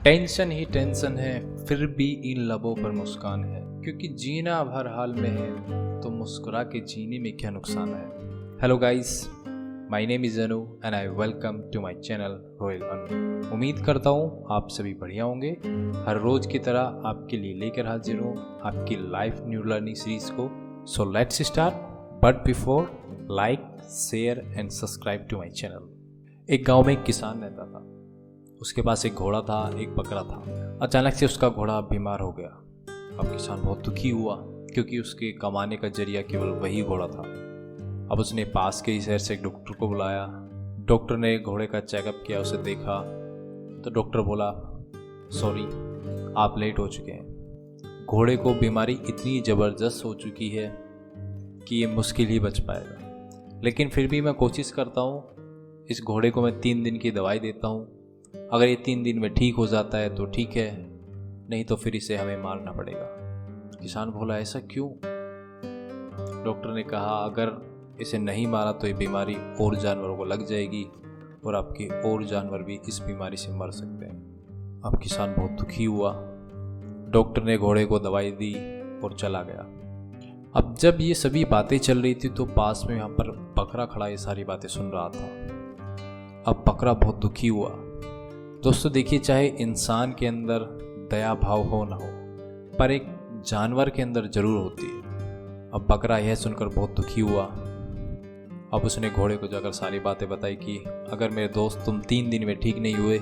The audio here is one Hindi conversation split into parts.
टेंशन ही टेंशन है, फिर भी इन लबों पर मुस्कान है, क्योंकि जीना अब हर हाल में है, तो मुस्कुरा के जीने में क्या नुकसान है। Hello guys, my name is Anu and I welcome to my channel royal Anu. उम्मीद करता हूँ आप सभी बढ़िया होंगे। हर रोज़ की तरह आपके लिए लेकर हाजिर हूँ आपकी लाइफ न्यू लर्निंग सीरीज को। So let's start, but before like, share and subscribe to my channel. एक गाँव में एक किसान रहता था। उसके पास एक घोड़ा था, एक बकरा था। अचानक से उसका घोड़ा बीमार हो गया। अब किसान बहुत दुखी हुआ, क्योंकि उसके कमाने का जरिया केवल वही घोड़ा था। अब उसने पास के ही शहर से एक डॉक्टर को बुलाया। डॉक्टर ने घोड़े का चेकअप किया, उसे देखा तो डॉक्टर बोला, सॉरी आप लेट हो चुके हैं। घोड़े को बीमारी इतनी ज़बरदस्त हो चुकी है कि ये मुश्किल ही बच पाएगा, लेकिन फिर भी मैं कोशिश करता हूँ। इस घोड़े को मैं 3 दिन की दवाई देता हूँ। अगर ये 3 दिन में ठीक हो जाता है तो ठीक है, नहीं तो फिर इसे हमें मारना पड़ेगा। किसान बोला, ऐसा क्यों? डॉक्टर ने कहा, अगर इसे नहीं मारा तो ये बीमारी और जानवरों को लग जाएगी और आपके और जानवर भी इस बीमारी से मर सकते हैं। अब किसान बहुत दुखी हुआ। डॉक्टर ने घोड़े को दवाई दी और चला गया। अब जब ये सभी बातें चल रही थी तो पास में यहाँ पर बकरा खड़ा ये सारी बातें सुन रहा था। अब बकरा बहुत दुखी हुआ। दोस्तों देखिए, चाहे इंसान के अंदर दया भाव हो ना हो, पर एक जानवर के अंदर जरूर होती है। अब बकरा यह सुनकर बहुत दुखी हुआ। अब उसने घोड़े को जाकर सारी बातें बताई कि अगर मेरे दोस्त तुम 3 दिन में ठीक नहीं हुए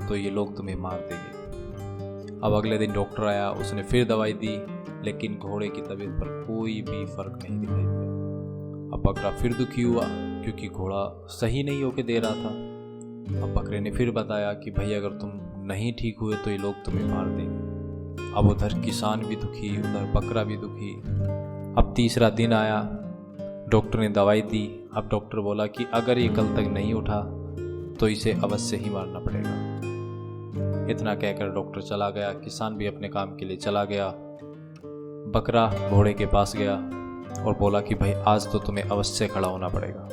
तो ये लोग तुम्हें मार देंगे। अब अगले दिन डॉक्टर आया, उसने फिर दवाई दी, लेकिन घोड़े की तबीयत पर कोई भी फर्क नहीं दिखाई दिया। अब बकरा फिर दुखी हुआ, क्योंकि घोड़ा सही नहीं होके दे रहा था। अब बकरे ने फिर बताया कि भाई अगर तुम नहीं ठीक हुए तो ये लोग तुम्हें मार देंगे। अब उधर किसान भी दुखी, उधर बकरा भी दुखी। अब तीसरा दिन आया, डॉक्टर ने दवाई दी। अब डॉक्टर बोला कि अगर ये कल तक नहीं उठा तो इसे अवश्य ही मारना पड़ेगा। इतना कहकर डॉक्टर चला गया। किसान भी अपने काम के लिए चला गया। बकरा घोड़े के पास गया और बोला कि भाई आज तो तुम्हें अवश्य खड़ा होना पड़ेगा,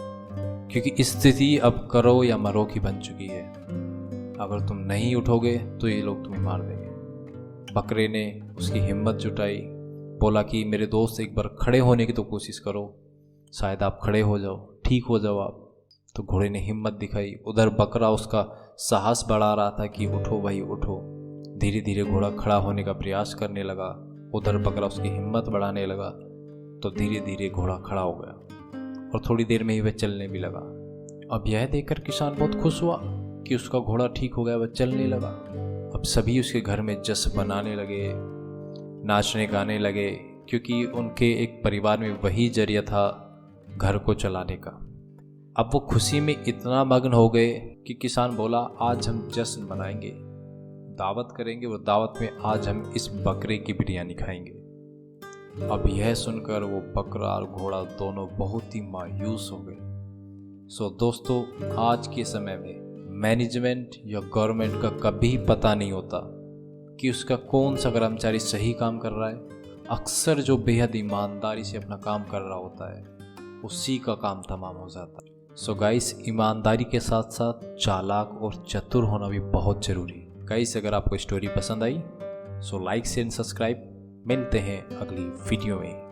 क्योंकि स्थिति अब करो या मरो की बन चुकी है। अगर तुम नहीं उठोगे तो ये लोग तुम्हें मार देंगे। बकरे ने उसकी हिम्मत जुटाई, बोला कि मेरे दोस्त एक बार खड़े होने की तो कोशिश करो, शायद आप खड़े हो जाओ, ठीक हो जाओ आप। तो घोड़े ने हिम्मत दिखाई। उधर बकरा उसका साहस बढ़ा रहा था कि उठो भाई उठो। धीरे धीरे घोड़ा खड़ा होने का प्रयास करने लगा। उधर बकरा उसकी हिम्मत बढ़ाने लगा, तो धीरे धीरे घोड़ा खड़ा हो गया और थोड़ी देर में ही वह चलने भी लगा। अब यह देखकर किसान बहुत खुश हुआ कि उसका घोड़ा ठीक हो गया, वह चलने लगा। अब सभी उसके घर में जश्न बनाने लगे, नाचने गाने लगे, क्योंकि उनके एक परिवार में वही जरिया था घर को चलाने का। अब वो खुशी में इतना मग्न हो गए कि किसान बोला, आज हम जश्न मनाएंगे, दावत करेंगे और दावत में आज हम इस बकरे की बिरयानी खाएंगे। अब यह सुनकर वो बकरा और घोड़ा दोनों बहुत ही मायूस हो गए। सो दोस्तों, आज के समय में मैनेजमेंट या गवर्नमेंट का कभी पता नहीं होता कि उसका कौन सा कर्मचारी सही काम कर रहा है। अक्सर जो बेहद ईमानदारी से अपना काम कर रहा होता है, उसी का काम तमाम हो जाता है। सो गाइस, ईमानदारी के साथ साथ चालाक और चतुर होना भी बहुत ज़रूरी है। गाइस, अगर आपको स्टोरी पसंद आई so like share and subscribe. मिलते हैं अगली वीडियो में।